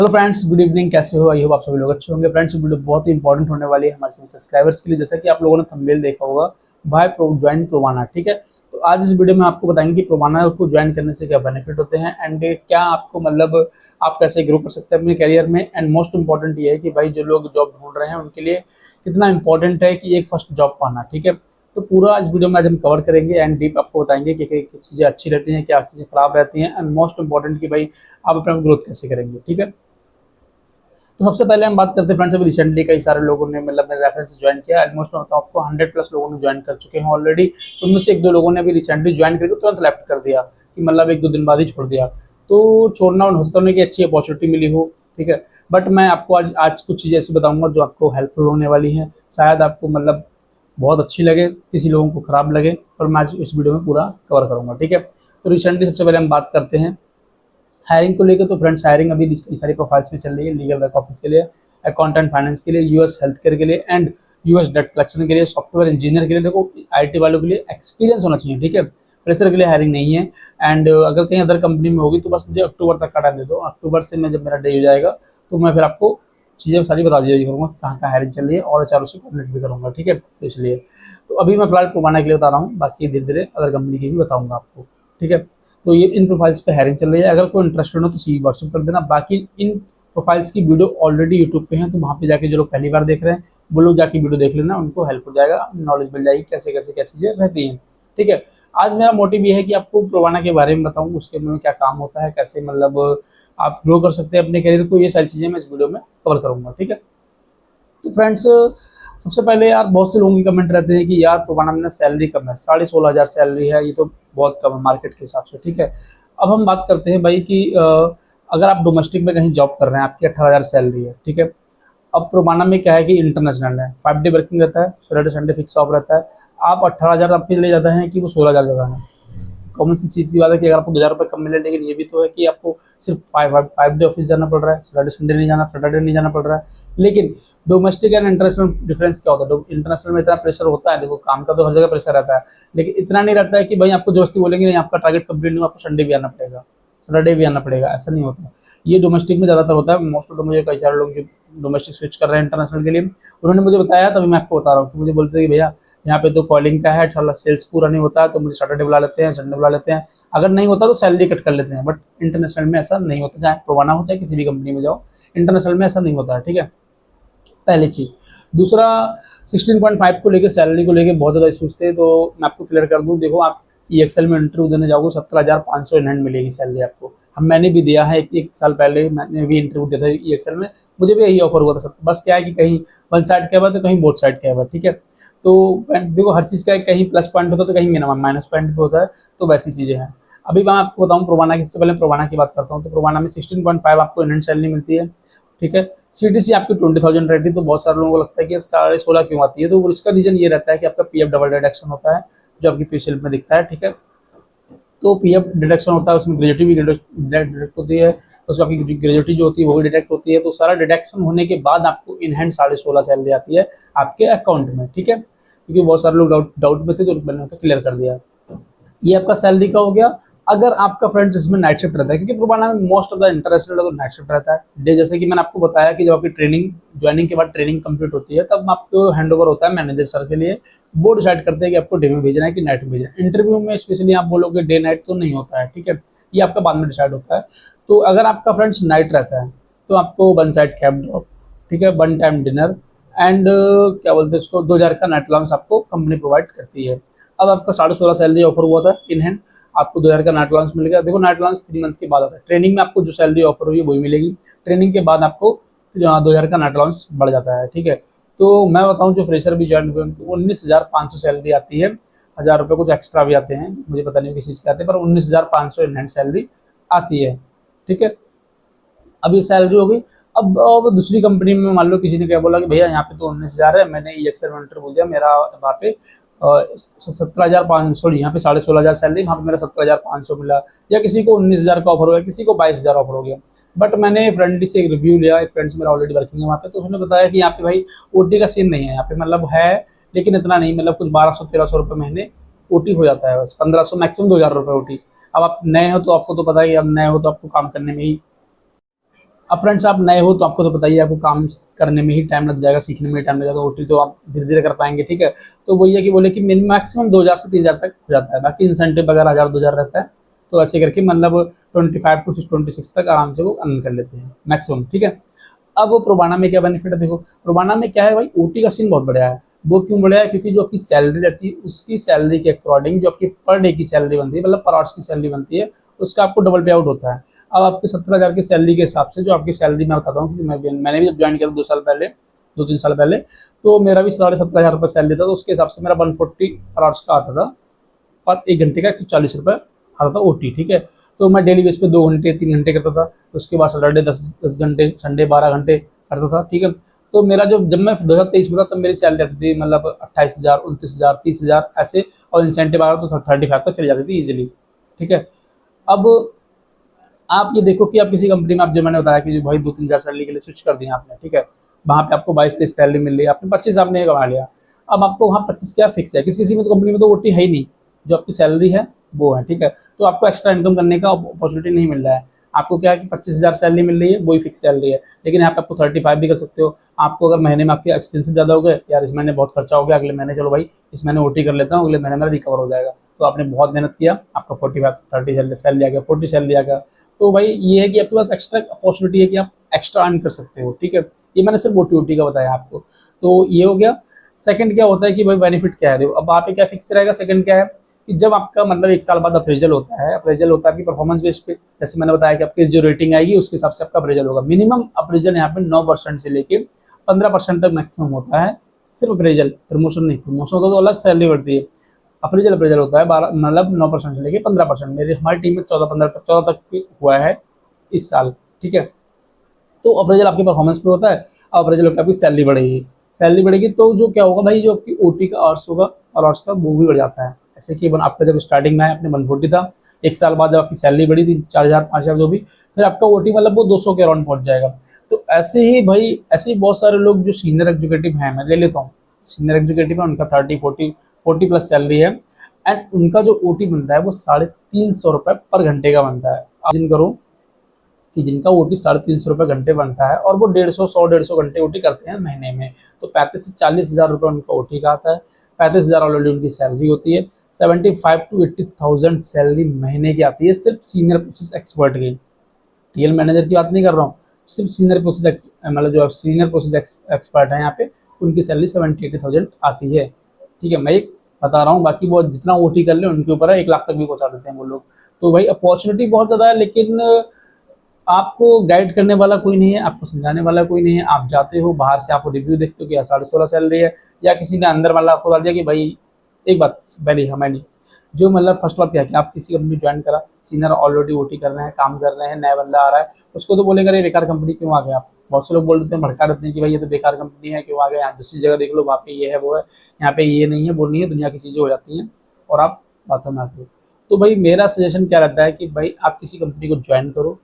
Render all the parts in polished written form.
Hello friends, good evening. कैसे हो? I hope आप सभी लोग अच्छे होंगे। फ्रेंड्स, वीडियो बहुत ही इंपॉर्टेंट होने वाली है हमारे सभी सब्सक्राइबर्स के लिए। जैसा कि आप लोगों ने थंबनेल देखा होगा, भाई ज्वाइन प्रोवाना। ठीक है, तो आज इस वीडियो में आपको बताएंगे कि प्रोवाना को ज्वाइन करने से क्या बेनिफिट होते हैं एंड क्या आपको मतलब आप कैसे ग्रो कर सकते हैं अपने करियर में। एंड मोस्ट इंपॉर्टेंट ये है कि भाई जो लोग जॉब ढूंढ रहे हैं उनके लिए कितना इंपॉर्टेंट है कि एक फर्स्ट जॉब पाना। ठीक है, तो पूरा इस वीडियो में आज हम कवर करेंगे एंड डीप आपको बताएंगे कि चीज़ें अच्छी रहती हैं, क्या चीज़ें खराब रहती हैं, एंड मोस्ट इंपॉर्टेंट कि भाई आप अपना ग्रोथ कैसे करेंगे। ठीक है, तो सबसे पहले हम बात करते हैं फ्रेंड्स, अभी रिसेंटली कई सारे लोगों ने मतलब मेरे रेफरेंस से ज्वाइन किया। ऑलमोस्ट मैं बताऊं आपको 100+ लोगों ने ज्वाइन कर चुके हैं ऑलरेडी। तो उनमें से एक दो लोगों ने अभी रिसेंटली ज्वाइन करके तुरंत लेफ्ट कर दिया कि मतलब एक दो दिन बाद ही छोड़ दिया। तो छोड़ना हो सकता है कि अच्छी अपॉर्चुनिटी मिली हो। ठीक है, बट मैं आपको आज आज कुछ चीज़ें ऐसी बताऊंगा जो आपको हेल्पफुल होने वाली हैं। शायद आपको मतलब बहुत अच्छी लगे, किसी लोगों को खराब लगे, पर मैं आज इस वीडियो में पूरा कवर करूंगा। ठीक है, तो रिसेंटली सबसे पहले हम बात करते हैं हायरिंग को लेकर। तो फ्रेंड्स, हायरिंग अभी कई सारी प्रोफाइल्स पे चल रही है। लीगल बैक ऑफिस के लिए, अकाउंटेंट फाइनेंस के लिए, यूएस हेल्थ केयर के लिए एंड यूएस डेट कलेक्शन के लिए, सॉफ्टवेयर इंजीनियर के लिए। देखो, आईटी वालों के लिए एक्सपीरियंस होना चाहिए। ठीक है, फ्रेशर के लिए हायरिंग नहीं है। एंड अगर कहीं अदर कंपनी में होगी तो बस मुझे अक्टूबर तक का टाइम दे दो। अक्टूबर से मैं जब मेरा डे हो जाएगा तो मैं फिर आपको चीज़ें सारी बता दी करूँगा कहाँ कहाँ हायरिंग चल रही है, और चारों से कोऑर्डिनेट भी करूँगा। ठीक है, तो इसलिए तो अभी मैं फिलहाल प्रोवाना के लिए बता रहा हूँ, बाकी धीरे धीरे अदर कंपनी की भी बताऊँगा आपको। ठीक है, तो ये इन प्रोफाइल्स पे हायरिंग चल रही है। अगर कोई इंटरेस्टेड हो तो सी व्हाट्सअप कर देना। बाकी इन प्रोफाइल्स की वीडियो ऑलरेडी यूट्यूब पे हैं, तो वहाँ पे जाके जो लोग पहली बार देख रहे हैं वो लोग जाके वीडियो देख लेना, उनको हेल्प हो जाएगा, नॉलेज मिल जाएगी कैसे कैसे क्या चीज़ें रहती हैं। ठीक है, आज मेरा मोटिव ये है कि आपको प्रोवाना के बारे में बताऊँ, उसके में क्या काम होता है, कैसे मतलब आप ग्रो कर सकते हैं अपने करियर को। ये सारी चीज़ें मैं इस वीडियो में कवर करूँगा। ठीक है, तो फ्रेंड्स, सबसे पहले यार बहुत से लोगों की कमेंट रहते हैं कि यार प्रोवाना में सैलरी कम है, 16,500 सैलरी है, ये तो बहुत कम है मार्केट के हिसाब से। ठीक है, अब हम बात करते हैं भाई कि अगर आप डोमेस्टिक में कहीं जॉब कर रहे हैं, आपकी 18,000 सैलरी है। ठीक है, अब प्रोवाना में क्या है कि इंटरनेशनल है, 5 डे वर्किंग रहता है, सैटरडे संडे फिक्स ऑफ रहता है। आप 18,000 आपके लिए ज़्यादा है कि वो 16,000 ज़्यादा है? कॉमन सी चीज़ की बात है कि अगर आपको 2,000 रुपये कम मिले, लेकिन ये भी तो है कि आपको सिर्फ फाइव डे ऑफिस जाना पड़ रहा है, सैटरडे संडे नहीं जाना, सैटरडे नहीं जाना पड़ रहा है। लेकिन डोमेस्टिक एंड इंटरनेशनल डिफरेंस क्या होता है? इंटरनेशनल में इतना प्रेशर होता है, देखो काम का तो हर जगह प्रेशर रहता है, लेकिन इतना नहीं रहता है कि भाई आपको दोस्ती बोलेंगे नहीं आपका टारगेट कंप्लीट नहीं, आपको संडे भी आना पड़ेगा, सैटरडे भी आना पड़ेगा, ऐसा नहीं होता। ये डोमेस्टिक में ज़्यादातर होता है। मोस्ट ऑफ तो मुझे कई सारे लोग जो डोमेस्टिक स्विच कर रहे हैं इंटरनेशनल के लिए, उन्होंने मुझे बताया, तभी मैं आपको बता रहा हूँ कि मुझे बोलते हैं कि भैया यहाँ पे तो कॉलिंग का है, थोड़ा सेल्स पूरा नहीं होता है, तो मुझे सैटरडे बुला लेते हैं, संडे बुला लेते हैं, अगर नहीं होता तो सैलरी कट कर लेते हैं। बट इंटरनेशनल में ऐसा नहीं होता, चाहे प्रोवाना हो चाहे किसी भी कंपनी में जाओ, इंटरनेशनल में ऐसा नहीं होता है। ठीक है, पहली चीज़। दूसरा, 16.5 को लेके सैलरी को लेके बहुत ज़्यादा इशूज़ थे, तो मैं आपको क्लियर कर दूँ। देखो, आप ईएक्सएल में इंटरव्यू देने जाओगे 17,500 इन हैंड मिलेगी सैलरी आपको। हम मैंने भी दिया है, एक साल पहले मैंने भी इंटरव्यू दिया था ईएक्सएल में, मुझे भी यही ऑफर हुआ था सब। बस क्या है कि कहीं वन साइड का है तो कहीं बोथ साइड का है। ठीक है, तो देखो हर चीज़ का कहीं प्लस पॉइंट होता है तो कहीं माइनस पॉइंट भी होता है, तो वैसी चीज़ें हैं। अभी मैं आपको बताऊँ प्रोवाना की, सबसे पहले प्रोवाना की बात करता हूँ। तो प्रोवाना में 16.5 आपको इन हैंड सैलरी मिलती है। ठीक है, सीटीसी आपकी 20,000 रहती है, तो बहुत सारे लोगों को लगता है कि 16.5 क्यों आती है, तो इसका रीजन ये रहता है कि आपका पीएफ डबल डिडक्शन होता है, जो आपकी पे स्लिप में दिखता है। ठीक है, तो पीएफ डिडक्शन होता है, उसमें ग्रेजुटी भी डिडक्ट होती है, उसमें आपकी ग्रेजुटी जो होती है वो भी डिडक्ट होती है। तो सारा डिडक्शन होने के बाद आपको इन हैंड 16.5 सैलरी आती है आपके अकाउंट में। ठीक है, क्योंकि बहुत सारे लोग डाउट में थे, तो मैंने क्लियर कर दिया। ये आपका सैलरी का हो गया। अगर आपका फ्रेंड जिसमें नाइट शिफ्ट रहता है, क्योंकि प्रोवाना में मोस्ट ऑफ द इंटरनेशनल तो नाइट शिफ्ट रहता है डे, जैसे कि मैंने आपको बताया कि जब आपकी ट्रेनिंग ज्वाइनिंग के बाद ट्रेनिंग कंप्लीट होती है, तब आपको हैंड ओवर होता है मैनेजर सर के लिए। वो डिसाइड करते हैं कि आपको डे में भेजना है कि नाइट में भेजना है। इंटरव्यू में स्पेशली आप बोलोगे डे नाइट, तो नहीं होता है। ठीक है, ये आपका बाद में डिसाइड होता है। तो अगर आपका फ्रेंड्स नाइट रहता है तो आपको वन साइड कैब ड्रॉप, ठीक है, वन टाइम डिनर एंड क्या बोलते हैं उसको, 2,000 का नेट अलाउंस आपको कंपनी प्रोवाइड करती है। अब आपका 16.5 सैलरी ऑफर हुआ था इन हैंड, आपको 2,000 का नेट अलाउंस मिल गया। देखो, नेट अलाउंस 3 मंथ के बाद आता है, ट्रेनिंग में आपको जो सैलरी ऑफर हुई है वही मिलेगी, ट्रेनिंग के बाद आपको 2,000 का नेट अलाउंस बढ़ जाता है। ठीक है, तो मैं बताऊं जो फ्रेशर भी ज्वाइन हुए उनको 19,500 सैलरी आती है। 1,000 रुपये कुछ एक्स्ट्रा भी आते हैं, मुझे पता नहीं किस चीज़ के आते हैं, पर 19,500 इन हैंड सैलरी आती है। ठीक है, अब ये सैलरी हो गई। अब दूसरी कंपनी में मान लो किसी ने क्या बोला कि भैया यहाँ पे तो 19,000 है, मैंने ईएक्सएल में बोल दिया, मेरा वहाँ पे 17,500, यहाँ पे 16,500 सैलरी, वहाँ पे मेरा 17,500 मिला, या किसी को 19,000 का ऑफर हो गया, किसी को 22,000 ऑफर हो गया। बट मैंने फ्रेंडली से एक रिव्यू लिया, एक फ्रेंड्स मेरा ऑलरेडी वर्किंग है वहाँ पे, तो उसने बताया कि यहाँ पे भाई ओटी का सीन नहीं है, यहाँ पे मतलब है लेकिन इतना नहीं, मतलब कुछ 1,200-1,300 रुपये महीने ओटी हो जाता है, बस 1,500 मैक्सिमम 2,000 रुपये ओटी। अब आप नए हो तो आपको तो पता है कि अब नए हो तो आपको काम करने में ही अब फ्रेंड्स आप नए हो तो आपको तो बताइए, आपको काम करने में ही टाइम लग जाएगा, सीखने में ही टाइम लग जाएगा, ओटी तो आप धीरे धीरे कर पाएंगे, ठीक है। तो वही है कि बोले कि मिनिमम मैक्सिमम 2000 से 3000 तक हो जाता है, बाकी इंसेंटिव वगैरह 1000 2000 रहता है। तो ऐसे करके मतलब 25 टू 26 तक आराम से वो अर्न कर लेते हैं मैक्सिमम, ठीक है। अब वो प्रोबाना में क्या बेनिफिट है, देखो प्रोबाना में क्या है भाई, ओटी का सीन बहुत बढ़िया है। वो क्यों बढ़िया है, क्योंकि जो आपकी सैलरी रहती है उसकी सैलरी के अकॉर्डिंग जो आपकी पर डे की सैलरी बनती है, मतलब पर आवर्स की सैलरी बनती है, उसका आपको डबल पे आउट होता है। अब आपके 17,000 की सैलरी के हिसाब से जो आपकी सैलरी मैं बताता हूँ, मैंने भी जब ज्वाइन किया था 2 साल पहले, 2 3 साल पहले, तो मेरा भी 17,500 सैलरी था। तो उसके हिसाब से मेरा 140 पर आवर्स का आता था, पर 1 घंटे का 140 रुपये आता था ओटी, ठीक है। तो मैं डेली बेस पे 2 घंटे 3 घंटे करता था, उसके बाद सैटरडे 10 10 घंटे, संडे 12 घंटे करता था, ठीक है। तो मेरा जो जब मैं 2023 में था तब मेरी सैलरी आती थी मतलब 28,000 29,000 30,000 ऐसे, और इंसेंटिव आ रहा तो 35 तक चली जाती थी इजीली, ठीक है। अब आप ये देखो कि आप किसी कंपनी में, आप जो मैंने बताया कि जो भाई 2 3 हज़ार सैलरी के लिए स्विच कर दिया आपने, ठीक है, वहाँ पे आपको 22 23 सैलरी मिल रही है, आपने 25 आपने कमा लिया। अब आपको वहाँ 25 क्या फिक्स है, किसी किसी में तो कंपनी में तो ओटी है ही नहीं, जो आपकी सैलरी है वो है, ठीक है। तो आपको एक्स्ट्रा इनकम करने का अपॉर्चुनिटी नहीं मिल रहा है। आपको क्या है कि 25,000 सैलरी मिल रही है, वही फिक्स सैलरी है, लेकिन यहाँ पे आपको 35 भी कर सकते हो। आपको अगर महीने में आपके एक्सपेंसिव ज़्यादा हो गए, यार इस महीने बहुत खर्चा हो गया, अगले महीने चलो भाई इस महीने ओटी कर लेता हूँ, अगले महीने मेरा रिकवर हो जाएगा। तो आपने बहुत मेहनत किया, आपका 45 30 सैलरी आ गया, 40 सैलरी आ गया। तो भाई ये है कि आपके पास एक्स्ट्रा अपॉर्चुनिटी है कि आप एक्स्ट्रा अर्न कर सकते हो, ठीक है। ये मैंने सिर्फ ओटी ओटी का बताया आपको, तो ये हो गया। सेकंड क्या होता है कि भाई बेनिफिट क्या है, देखो अब वहाँ पे क्या फिक्स रहेगा। सेकंड क्या है कि जब आपका मतलब 1 साल बाद अप्रेजल होता है, अप्रेजल होता है आपकी परफॉर्मेंस बेस पे, जैसे मैंने बताया कि आपकी जो रेटिंग आएगी उसके हिसाब से आपका अप्रेजल होगा। मिनिमम अप्रेजल यहाँ पे 9% से लेके 15% तक मैक्सिमम होता है, सिर्फ अप्रेजल, प्रमोशन नहीं। प्रमोशन होता तो अलग सैलरी बढ़ती है, अप्रेजल अप्रेजल होता है 12 मतलब 9% से लेके 15%। मेरी हमारी टीम में 14 15 तक 14 तक भी हुआ है इस साल, ठीक है। तो अप्रेजल आपकी परफॉर्मेंस पे होता है, और अप्रेजल होकर आपकी सैलरी बढ़ेगी। सैलरी बढ़ेगी तो जो क्या होगा भाई, जो आपकी ओटी का आवर्स होगा और आवर्स का वो भी बढ़ जाता है। ऐसे कि आपका जब स्टार्टिंग में है अपने 140 था, 1 साल बाद जब आपकी सैलरी बढ़ी थी 4,000 5,000 जो भी, फिर आपका ओटी मतलब वो 200 के अराउंड पहुंच जाएगा। तो ऐसे ही भाई, ऐसे ही बहुत सारे लोग जो सीनियर एग्जीक्यूटिव हैं, मैं ले लेता हूँ सीनियर एग्जीक्यूटिव है, उनका 30 40 प्लस सैलरी है, एंड उनका जो ओटी बनता है वो 350 रुपये पर घंटे का बनता है। आप जिन करो कि जिनका ओटी 350 रुपये घंटे बनता है, और वो 150 100 150 घंटे ओटी करते हैं महीने में, तो 35 से 40 हज़ार रुपये उनका ओटी का आता है। 35 हज़ार ऑलरेडी उनकी सैलरी होती है। 75 to 80,000 सैलरी महीने की आती है सिर्फ सीनियर प्रोसेस एक्सपर्ट की। रियल मैनेजर की बात नहीं कर रहा हूँ, सिर्फ सीनियर प्रोसेस मतलब जो सीनियर प्रोसेस एक्सपर्ट है यहाँ पे, उनकी सैलरी 70 80,000 आती है, ठीक है। मैं एक बता रहा हूँ, बाकी वो जितना ओटी कर ले उनके ऊपर है, 1 लाख तक भी पहुँचा देते हैं वो लोग। तो भाई अपॉर्चुनिटी बहुत ज़्यादा है, लेकिन आपको गाइड करने वाला कोई नहीं है, आपको समझाने वाला कोई नहीं है। आप जाते हो बाहर से, आप रिव्यू देखते हो कि 16.5 सैलरी है, या किसी ने अंदर वाला आपको डाल दिया कि भाई, एक बात पहले हमें नहीं, जो मतलब फर्स्ट बात क्या है कि आप किसी कंपनी ज्वाइन करा, सीनियर ऑलरेडी ओटी कर रहे हैं, काम कर रहे हैं, नया बंदा आ रहा है, उसको तो बोलेगा ये बेकार कंपनी क्यों आ गए आप। बहुत से लोग बोल देते हैं, भड़का देते हैं कि भाई ये तो बेकार कंपनी है, क्यों आ गए, यहाँ दूसरी जगह देख लो, वहाँ पे ये है वो है, यहाँ पे ये नहीं है वो नहीं है, दुनिया की चीज़ें हो जाती हैं और आप बातों में आते हो। तो भाई मेरा सजेशन क्या रहता है कि भाई आप किसी कंपनी को ज्वाइन करो,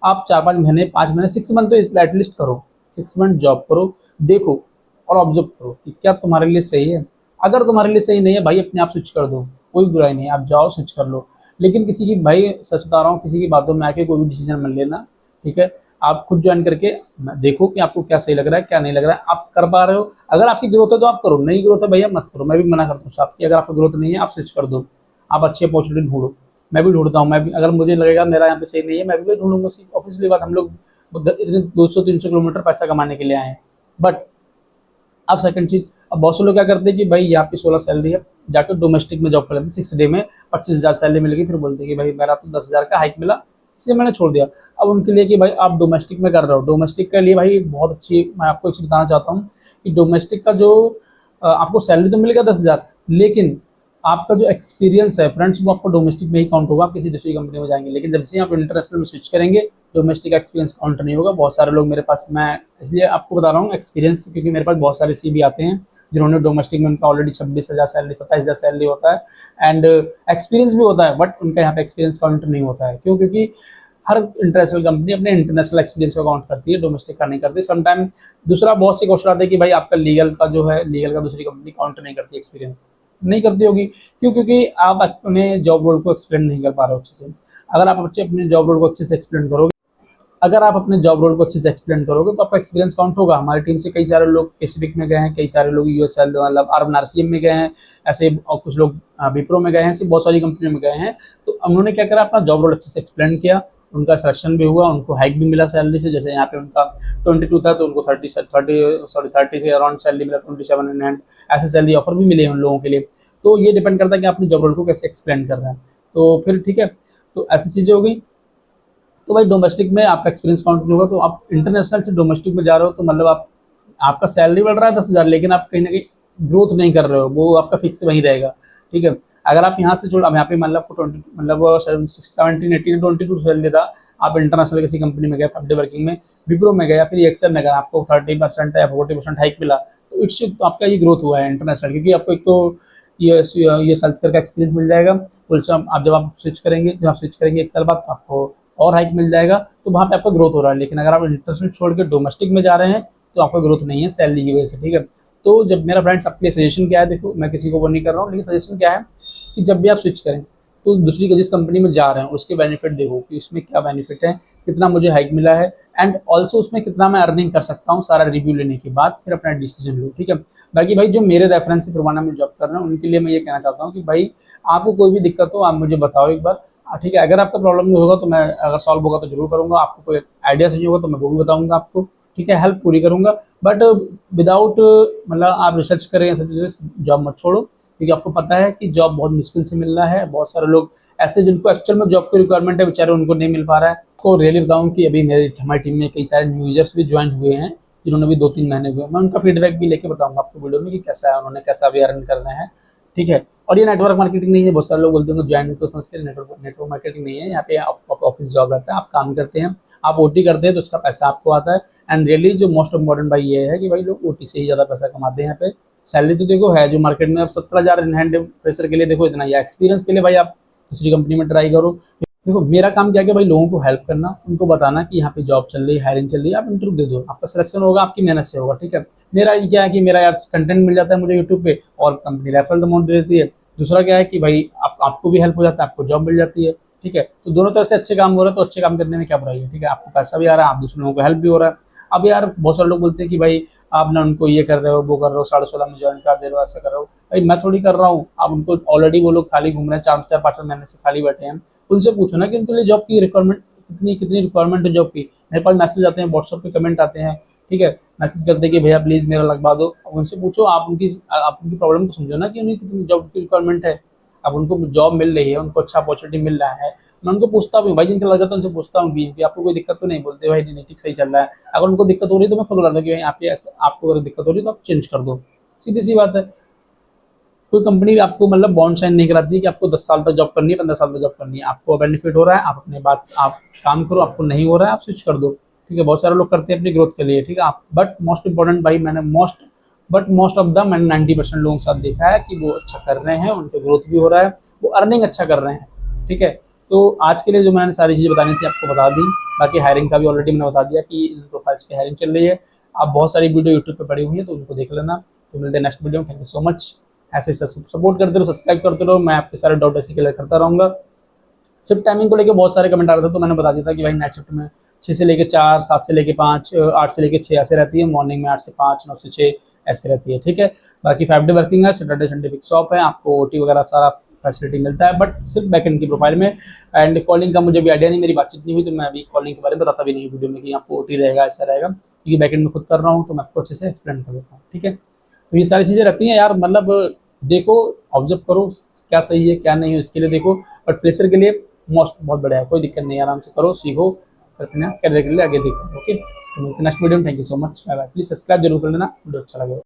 आप 4 5 महीने 5 महीने 6 मंथ तो एटलीस्ट करो, 6 मंथ जॉब करो, देखो और ऑब्जर्व करो कि क्या तुम्हारे लिए सही है। अगर तुम्हारे लिए सही नहीं है भाई, अपने आप स्विच कर दो, कोई बुराई नहीं है, आप जाओ स्विच कर लो। लेकिन किसी की, भाई सच बता रहा हूँ, किसी की बातों में आके कोई भी डिसीजन मत लेना, ठीक है। आप खुद ज्वाइन करके देखो कि आपको क्या सही लग रहा है क्या नहीं लग रहा है, आप कर पा रहे हो। अगर आपकी ग्रोथ है तो आप करो, नहीं ग्रोथ है भैया मत करो, मैं भी मना करता हूँ आपकी, अगर आपकी ग्रोथ नहीं है आप स्विच कर दो, आप अच्छी अपॉर्चुनिटी ढूंढो। मैं भी ढूंढता हूँ, मैं भी अगर मुझे लगेगा मेरा यहाँ पे सही नहीं है, मैं भी ढूंढूंगा। ऑब्वियसली बात, हम लोग इतने 200 300 किलोमीटर पैसा कमाने के लिए आए हैं। बट अब सेकंड चीज, अब बहुत से लोग क्या करते हैं कि भाई यहाँ पे 16 सैलरी है, जाकर डोमेस्टिक में जॉब कर लेते हैं, 6 डे में 25,000 सैलरी मिलेगी, फिर बोलते हैं कि भाई मेरा तो 10,000 का हाइक मिला, इसलिए मैंने छोड़ दिया। अब उनके लिए कि भाई आप डोमेस्टिक में कर रहे हो, डोमेस्टिक के लिए भाई बहुत अच्छी, मैं आपको एक चीज बताना चाहता हूँ कि डोमेस्टिक का जो आपको सैलरी तो मिलेगा 10,000, लेकिन आपका जो एक्सपीरियंस है फ्रेंड्स, वो आपको डोमेस्टिक में ही काउंट होगा, आप किसी दूसरी कंपनी में जाएंगे, लेकिन जब से आप इंटरनेशनल में स्विच करेंगे, डोमेस्टिक एक्सपीरियंस काउंट नहीं होगा। बहुत सारे लोग मेरे पास, मैं इसलिए आपको बता रहा हूँ एक्सपीरियंस, क्योंकि मेरे पास बहुत सारे सीवी आते हैं जिन्होंने डोमेस्टिक में, उनका ऑलरेडी 26,000 सैलरी 27,000 सैलरी होता है, एंड एक्सपीरियंस भी होता है, बट उनका यहाँ पे एक्सपीरियंस काउंट नहीं होता है। क्यों? क्योंकि हर इंटरनेशनल कंपनी अपने इंटरनेशनल एक्सपीरियंस को काउंट करती है, डोमेस्टिक का नहीं करती समटाइम। दूसरा, बहुत से क्वेश्चन आते हैं कि भाई आपका लीगल का जो है, लीगल का दूसरी कंपनी काउंट नहीं करती, एक्सपीरियंस नहीं करती होगी, क्यों? क्योंकि आप अपने जॉब रोल को एक्सप्लेन नहीं कर पा रहे हो अच्छे से। अगर आप अपने जॉब रोल को अच्छे से एक्सप्लेन करोगे, अगर आप अपने जॉब रोल को अच्छे से एक्सप्लेन करोगे तो आपका एक्सपीरियंस काउंट होगा। हमारी टीम से कई सारे लोग पैसिफिक में गए हैं, कई सारे लोग यूएसएल मतलब अर्बन आरसीएम में गए हैं, ऐसे और कुछ लोग विप्रो में गए हैं, ऐसी बहुत सारी कंपनियों में गए हैं। तो उन्होंने क्या करा, अपना जॉब रोल अच्छे से एक्सप्लेन किया, उनका सिलेक्शन भी हुआ, उनको हाइक भी मिला सैलरी से। जैसे यहाँ पे उनका 22 था तो उनको 30 से अराउंड सैलरी मिला, 27 इन हैंड, ऐसे सैलरी ऑफर भी मिले हैं उन लोगों के लिए। तो ये डिपेंड करता है कि आपने जॉब रोल को कैसे एक्सप्लेन कर रहे हैं। तो फिर ठीक है, तो ऐसी चीज़ें हो गई। तो भाई डोमेस्टिक में आपका एक्सपीरियंस काउंट नहीं होगा, तो आप इंटरनेशनल से डोमेस्टिक में जा रहे हो तो मतलब आप आपका सैलरी बढ़ रहा है 10,000, लेकिन आप कहीं ना कहीं ग्रोथ नहीं कर रहे हो, वो आपका फिक्स वहीं रहेगा। ठीक है, अगर आप यहाँ से छोड़, अब यहाँ पे मतलब 17 18 22 सैलरी था, आप इंटरनेशनल किसी कंपनी में गए, 5 डे वर्किंग में, विप्रो में गए या फिर एक्सेल में गए, आपको 30% या 40% हाइक मिला, तो इट्स आपका ये ग्रोथ हुआ है इंटरनेशनल, क्योंकि आपको एक तो ये सेल्फ का एक्सपीरियंस मिल जाएगा। उल्टा आप जब आप स्विच करेंगे 1 साल बाद, तो आपको और हाइक मिल जाएगा, तो वहाँ पे आपका ग्रोथ हो रहा है। लेकिन अगर आप इंटरनेशनल छोड़ के डोमेस्टिक में जा रहे हैं तो आपका ग्रोथ नहीं है सैलरी की वजह से। ठीक है, तो जब मेरा फ्रेंड्स आपके लिए सजेशन क्या है, देखो मैं किसी को वो नहीं कर रहा हूँ, लेकिन सजेशन क्या है कि जब भी आप स्विच करें तो दूसरी जिस कंपनी में जा रहे हैं उसके बेनिफिट देखो कि उसमें क्या बेनिफिट है, कितना मुझे हाइक मिला है, एंड ऑल्सो उसमें कितना मैं अर्निंग कर सकता हूँ, सारा रिव्यू लेने के बाद फिर अपना डिसीजन लो। ठीक है, बाकी भाई जो मेरे रेफरेंस से प्रोवाना में जॉब कर रहे हैं उनके लिए मैं ये कहना चाहता हूँ कि भाई आपको कोई भी दिक्कत हो आप मुझे बताओ एक बार। ठीक है, अगर आपका प्रॉब्लम नहीं होगा तो मैं, अगर सॉल्व होगा तो जरूर करूंगा, आपको कोई आइडिया चाहिए होगा तो मैं वो भी बताऊंगा आपको। ठीक है, हेल्प पूरी करूंगा, बट विदाउट मतलब आप रिसर्च करें सब चीज़ें, जॉब मत छोड़ो, क्योंकि आपको पता है कि जॉब बहुत मुश्किल से मिल रहा है। बहुत सारे लोग ऐसे जिनको एक्चुअल में जॉब की रिक्वायरमेंट है, बेचारे उनको नहीं मिल पा रहा है। आपको रियली बताऊं कि अभी हमारी टीम में कई सारे न्यू यूजर्स भी ज्वाइन हुए हैं, जिन्होंने भी 2-3 महीने हुए, मैं उनका फीडबैक भी लेके बताऊंगा आपको वीडियो में कि कैसा है, उन्होंने कैसा भी अर्न कर रहे हैं। ठीक है, और ये नेटवर्क मार्केटिंग नहीं है, बहुत सारे लोग बोलते हैं ज्वाइन को समझ के, नेटवर्क मार्केटिंग नहीं है। यहाँ पे आप ऑफिस जॉब रहता है, आप काम करते हैं, आप ओटी करते हैं तो उसका पैसा आपको आता है। एंड रियली जो मोस्ट इम्पोर्टेंट भाई ये है कि भाई लोग ओटी से ही ज़्यादा पैसा कमाते हैं। यहाँ पे सैलरी तो देखो है जो मार्केट में, अब 17,000 इन हैंड प्रेशर के लिए देखो इतना, या एक्सपीरियंस के लिए भाई आप दूसरी कंपनी में ट्राई करो। देखो मेरा काम क्या है भाई, लोगों को हेल्प करना, उनको बताना कि यहाँ पे जॉब चल रही है, हायरिंग चल रही है, आप इंटरव्यू दे दो, आपका सिलेक्शन होगा, आपकी मेहनत से होगा। ठीक है, मेरा ये क्या है कि मेरा यार कंटेंट मिल जाता है मुझे यूट्यूब पे, और कंपनी रेफरल अमाउंट दे देती है। दूसरा क्या है कि भाई आपको भी हेल्प हो जाता है, आपको जॉब मिल जाती है। ठीक है, तो दोनों तरह से अच्छे काम हो रहा है, तो अच्छे काम करने में क्या बुराई है। ठीक है, आपको पैसा भी आ रहा है, आप दूसरे लोगों को हेल्प भी हो रहा है। अब यार बहुत सारे लोग बोलते हैं कि भाई आप ना उनको ये कर रहे हो, वो कर रहे हो, 16.5 में ज्वाइन कर दे रहे हो, ऐसा कर रहे हो। भाई मैं थोड़ी कर रहा हूँ, आप उनको ऑलरेडी वो लोग खाली घूम रहे हैं, 4-4 5 महीने से खाली बैठे हैं, उनसे पूछो ना कि उनके लिए जॉब की रिक्वायरमेंट कितनी कितनी रिक्वायरमेंट है जॉब की। मेरे पास मैसेज आते हैं, व्हाट्सएप पे कमेंट आते हैं। ठीक है, मैसेज करते हैं कि भैया प्लीज़ मेरा लगवा दो। अब उनसे पूछो, आप उनकी प्रॉब्लम को समझो ना कि उन्हें कितनी जॉब की रिक्वायरमेंट है। अब उनको जॉब मिल रही है, उनको अच्छा अपॉर्चुनिटी मिल रहा है, मैं उनको पूछता भी हूँ भाई, जिनका लग जाता है उनसे पूछता हूँ कि आपको कोई दिक्कत तो नहीं, बोलते भाई नहीं ठीक सही चल रहा है। अगर उनको दिक्कत हो रही है तो मैं खुद बताता हूँ कि भाई आप ऐसा, आपको अगर दिक्कत हो रही है तो आप चेंज कर दो, सीधी सी बात है। कोई कंपनी आपको मतलब बॉन्ड साइन नहीं कराती है कि आपको 10 साल तक जॉब करनी है, 15 साल तक जॉब करनी है। आपको बेनिफिट हो रहा है, आप अपने बात आप काम करो, आपको नहीं हो रहा है आप स्विच कर दो। ठीक है, बहुत सारे लोग करते हैं अपनी ग्रोथ के लिए। ठीक है, आप बट मोस्ट इंपॉर्टेंट भाई, मोस्ट ऑफ द मैंने 90% लोगों के साथ देखा है कि वो अच्छा कर रहे हैं, उनके ग्रोथ भी हो रहा है, वो अर्निंग अच्छा कर रहे हैं। ठीक है, तो आज के लिए जो मैंने सारी चीज़ें बतानी थी आपको बता दी। बाकी हायरिंग का भी ऑलरेडी मैंने बता दिया कि इन प्रोफाइल्स पे हायरिंग चल रही है। आप बहुत सारी वीडियो यूट्यूब पे पड़ी हुई है तो उनको देख लेना। तो मिलते हैं नेक्स्ट वीडियो में, थैंक यू सो मच। ऐसे सपोर्ट करते रहो, सब्सक्राइब करते रहो, मैं आपके सारे डाउट ऐसे क्लियर करता रहूँगा। शिफ्ट टाइमिंग को लेकर बहुत सारे कमेंट आ रहे थे, तो मैंने बता दिया था कि भाई नाइट शिफ्ट में 6 से लेकर 4, 7 से लेकर 5, 8 से लेकर 6 ऐसे रहती है, मॉर्निंग में 8 से 5, 9 से 6 ऐसे रहती है। ठीक है, बाकी 5 डे वर्किंग है, सैटरडे संडे फिक्स ऑफ है, आपको ओटी वगैरह सारा फैसिलिटी मिलता है, बट सिर्फ बैकएंड की प्रोफाइल में। एंड कॉलिंग का मुझे भी आइडिया नहीं, मेरी बातचीत नहीं हुई, तो मैं अभी कॉलिंग के बारे में बताता भी नहीं वीडियो में कि आपको ओटी रहेगा, ऐसा रहेगा, क्योंकि बैकएंड में खुद कर रहा हूँ तो मैं आपको अच्छे से एक्सप्लेन कर देता हूँ। ठीक है, तो ये सारी चीज़ें रहती हैं यार, मतलब देखो, ऑब्जर्व करो क्या सही है क्या नहीं है, उसके लिए देखो। बट प्रेशर के लिए मोस्ट बहुत बढ़िया है, कोई दिक्कत नहीं है, आराम से करो, सीखो, अपने करियर के लिए आगे देखो। ओके, तो मिलते हैं नेक्स्ट वीडियो में, thank you so much, bye bye. Please subscribe जरूर कर लेना, वीडियो अच्छा लगेगा।